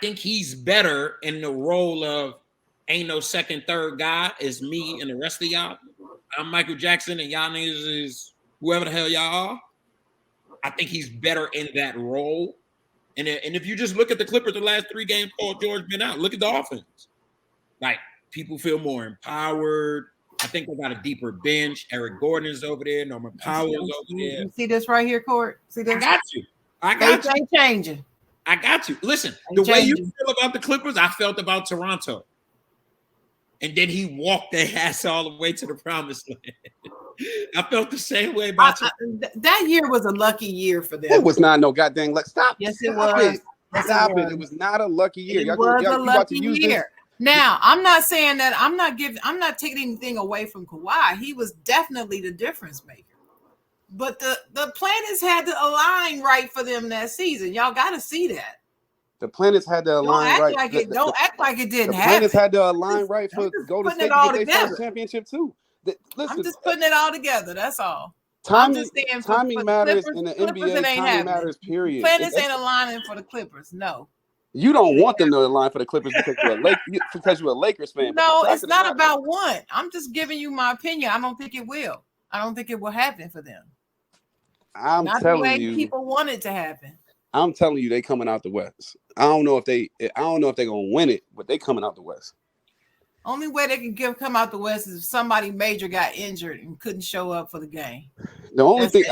think he's better in the role of ain't no second, third guy. It's me and the rest of y'all. I'm Michael Jackson and y'all niggas is whoever the hell y'all are. I think he's better in that role. And if you just look at the Clippers the last 3 games Paul George been out, look at the offense. Like, people feel more empowered. I think they got a deeper bench. Eric Gordon is over there. Norman Powell's over there. You see this right here, Court? See this? I got you. They ain't changing. I got you. Listen, the way you feel about the Clippers, I felt about Toronto. And then he walked their ass all the way to the promised land. I felt the same way about that year was a lucky year for them. It was not no goddamn luck. Stop. Yes, it was. Stop it. It was not a lucky year. It was a lucky year. Now, I'm not saying that I'm not taking anything away from Kawhi. He was definitely the difference maker. But the planets had to align right for them that season. Y'all got to see that. The planets had to align right. Don't act like it didn't happen. The planets had to align right for Golden State to get their first championship too. Listen, I'm just putting it all together. That's all. Timing matters in the NBA. Timing matters, period. Planets ain't aligning for the Clippers. No. You don't want them to align for the Clippers because you're a Lakers fan. No, it's not about one. I'm just giving you my opinion. I don't think it will. I don't think it will happen for them. I'm not telling the way you, people want it to happen. I'm telling you, they coming out the West. I don't know if they're gonna win it, but they coming out the West. Only way they can come out the West is if somebody major got injured and couldn't show up for the game. The only thing,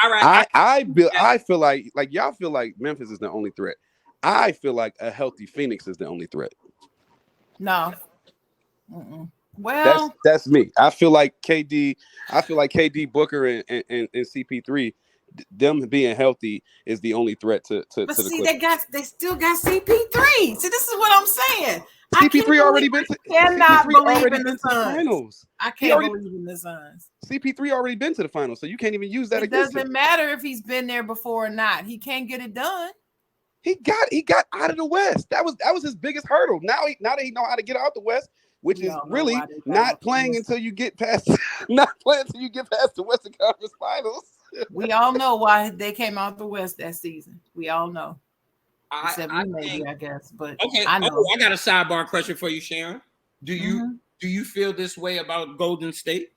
all right. I feel like y'all feel like Memphis is the only threat. I feel like a healthy Phoenix is the only threat. No. Mm-mm. Well, that's me. I feel like KD Booker and CP3, them being healthy is the only threat to but see, the they still got CP3. See, this is what I'm saying. CP3 already been to cannot believe in the finals. I can't believe in the Suns. CP3 already been to the finals, so you can't even use that against him. It doesn't matter if he's been there before or not. He can't get it done. He got out of the West. That was his biggest hurdle. Now that he know how to get out the West, which is really not playing until you get past the Western Conference Finals. We all know why they came out the West that season. We all know. Except maybe, I guess. But okay, I know. I got a sidebar question for you, Sharon. Do you feel this way about Golden State?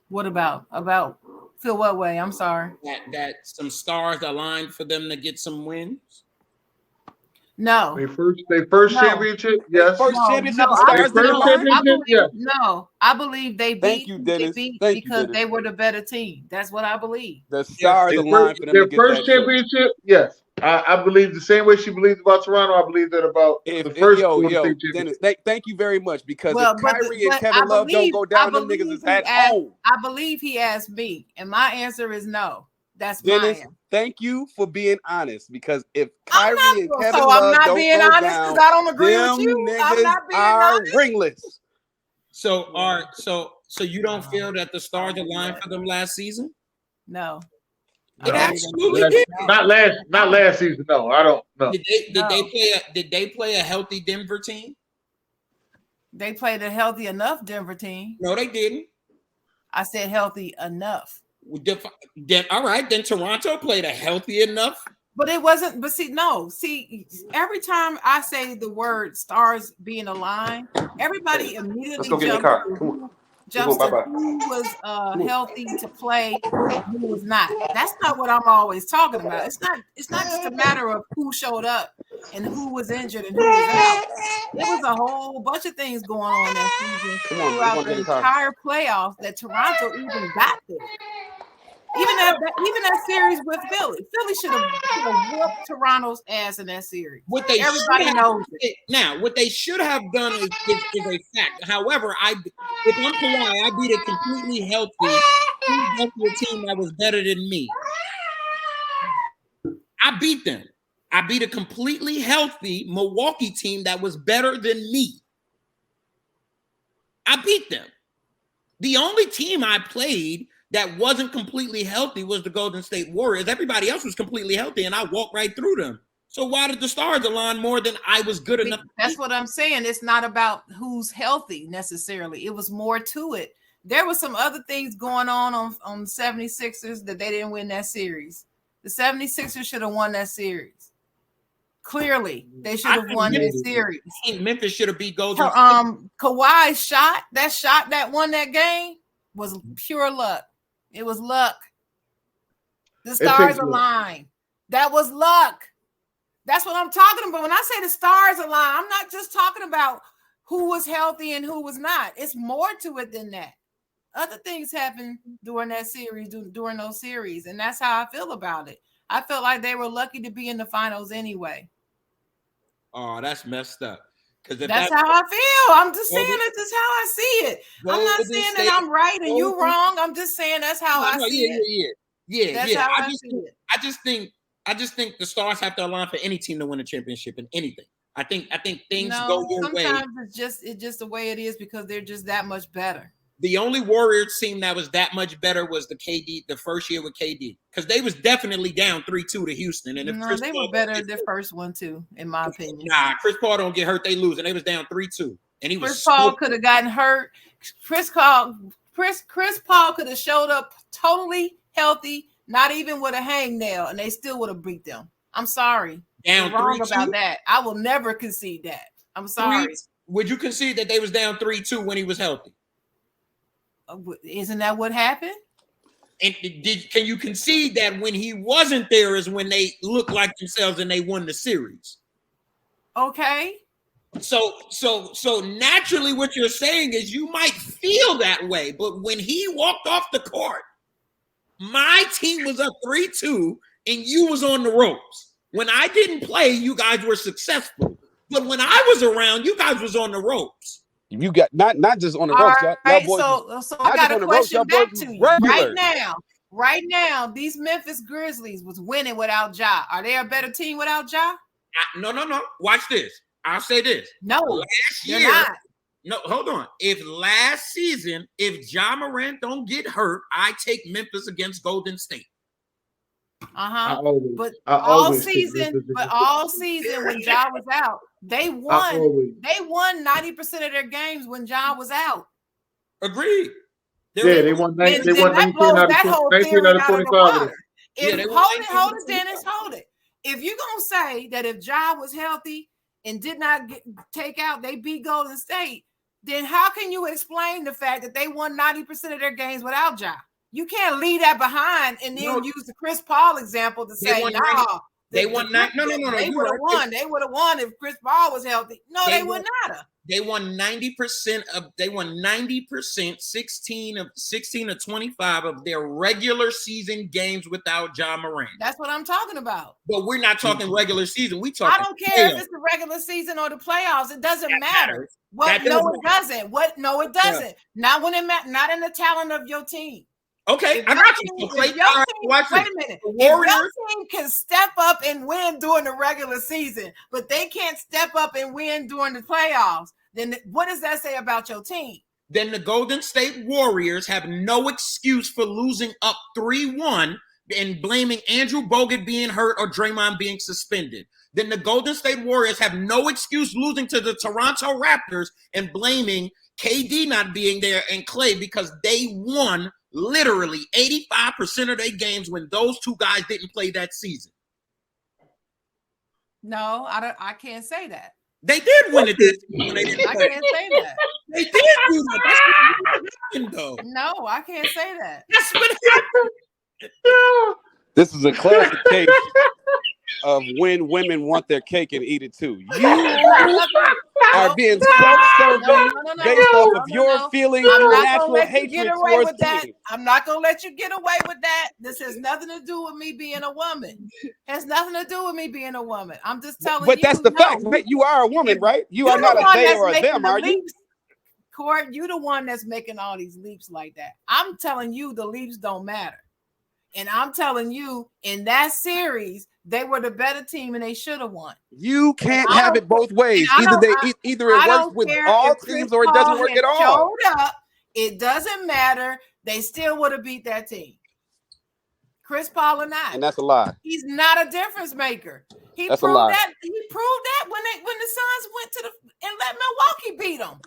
What about feel what way? I'm sorry. That some stars aligned for them to get some wins? No. Their first championship? Yes. First championship. No, I believe they beat. Thank you, Dennis. Because they were the better team. That's what I believe. The stars aligned for them. Their first championship, yes. I believe the same way she believes about Toronto. I believe that about the first Dennis, thank you very much. Because if Kyrie and Kevin Love don't go down, them niggas is at home. I believe he asked me, and my answer is no. That's Dennis. mine. Thank you for being honest. Because if Kyrie and Kevin Love I'm not don't being go honest down, because I don't agree with you. Niggas are ringless. So you don't feel that the stars aligned for them last season? No. It absolutely did. Not last season. No, I don't know. Did they play a healthy Denver team? They played a healthy enough Denver team. No, they didn't. I said healthy enough. All right, then Toronto played a healthy enough. But it wasn't. But see, every time I say the word stars being aligned, everybody immediately jumps to who was healthy to play and who was not. That's not what I'm always talking about. It's not just a matter of who showed up and who was injured and who was out. There was a whole bunch of things going on that season throughout the entire playoffs that Toronto even got there. Even that series with Philly. Philly should have whooped Toronto's ass in that series. Everybody knows it. Now, what they should have done is a fact. However, if I'm Kawhi, I beat a completely healthy team that was better than me. I beat them. I beat a completely healthy Milwaukee team that was better than me. I beat them. The only team I played that wasn't completely healthy was the Golden State Warriors. Everybody else was completely healthy, and I walked right through them. So why did the stars align more than I was good enough? That's what I'm saying. It's not about who's healthy necessarily. It was more to it. There were some other things going on the 76ers that they didn't win that series. The 76ers should have won that series. Clearly, they should have won this series. I think Memphis should have beat Golden State. Kawhi's shot that won that game was pure luck. It was luck. The stars aligned. That was luck. That's what I'm talking about. When I say the stars align, I'm not just talking about who was healthy and who was not. It's more to it than that. Other things happened during that series, during those series, and that's how I feel about it. I felt like they were lucky to be in the finals anyway. Oh, that's messed up. Because that's how I feel. I'm just saying this is how I see it. I'm not saying that I'm right and you wrong. I'm just saying that's how I see it. Yeah. I just think the stars have to align for any team to win a championship in anything. I think things go your way. Sometimes it's just the way it is because they're just that much better. The only Warriors team that was that much better was the first year with KD, because they was definitely down 3-2 to Houston. And if they were better the first one too, in my opinion. Nah, Chris Paul don't get hurt, they lose, and they was down 3-2. And Chris Paul could have gotten hurt. Chris Paul could have showed up totally healthy, not even with a hangnail, and they still would have beat them. I'm sorry. Down You're wrong about that. I will never concede that. I'm sorry. Would you concede that they was down 3-2 when he was healthy? Isn't that what happened? And can you concede that when he wasn't there is when they looked like themselves and they won the series? Okay. So naturally what you're saying is you might feel that way, but when he walked off the court, my team was up 3-2 and you was on the ropes. When I didn't play, you guys were successful. But when I was around, you guys was on the ropes. You got not just on the ropes, y'all boys. So I got a question back to you. Right now, these Memphis Grizzlies was winning without Ja. Are they a better team without Ja? No. Watch this. I'll say this. No, last year, not. No, hold on. If last season, if Ja Morant don't get hurt, I take Memphis against Golden State. But all season when Ja was out, they won. They won 90% of their games when Ja was out. Agreed. They won 19 out of 25. Hold it, Dennis. Hold it. If you're gonna say that if Ja was healthy and did not take out, they beat Golden State, then how can you explain the fact that they won 90% of their games without Ja? You can't leave that behind and then use the Chris Paul example to say, they won. No. They would have won. They would have won if Chris Paul was healthy. No, they would not have. They won 90% of. They won 90%, 16 of 25 of their regular season games without Ja Morant. That's what I'm talking about. But we're not talking regular season. We talking. I don't care if it's the regular season or the playoffs. It doesn't matter. It doesn't. No, it doesn't. Yeah. Not when not in the talent of your team. Okay, I got you. Wait a minute. If your team can step up and win during the regular season, but they can't step up and win during the playoffs, then what does that say about your team? Then the Golden State Warriors have no excuse for losing up 3-1 and blaming Andrew Bogut being hurt or Draymond being suspended. Then the Golden State Warriors have no excuse losing to the Toronto Raptors and blaming KD not being there and Clay because they won literally 85% of their games when those two guys didn't play that season. No, I can't say that. They did win it this season when they didn't play. I can't say that. They did do that. That's what happened, though. No, I can't say that. That's what happened. This is a classic case of when women want their cake and eat it too. You are being self-serving based off of your feelings and natural hatred towards me. I'm not going to let you get away with that. This has nothing to do with me being a woman. It has nothing to do with me being a woman. I'm just telling you. But that's the fact, right? You are a woman, right? You are not a they or a them, are you? Court, you're the one that's making all these leaps like that. I'm telling you the leaps don't matter. And I'm telling you, in that series, they were the better team and they should have won. You can't have it both ways. Either it works with all teams or it doesn't work at all. It doesn't matter. They still would have beat that team. Chris Paul or not. And that's a lie. He's not a difference maker. He proved that when the Suns went to and let Milwaukee beat them.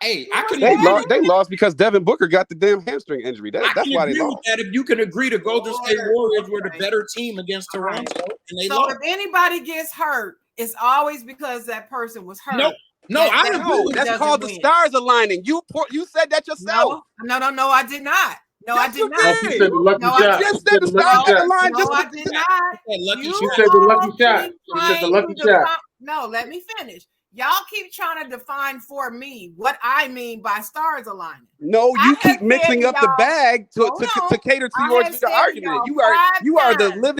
Hey, I could They lost because Devin Booker got the damn hamstring injury. That's why they lost. With that if you can agree to Golden State Warriors were the better team against Toronto, and they lost. If anybody gets hurt, it's always because that person was hurt. That's called the stars aligning. You said that yourself. No, I did not. No, I did not. You said the lucky shot. Just said the stars aligned. No, I did not. You said the lucky shot. You said the lucky shot. No, let me finish. Y'all keep trying to define for me what I mean by stars aligning. No, you keep mixing up the bag to cater to your argument. You are the living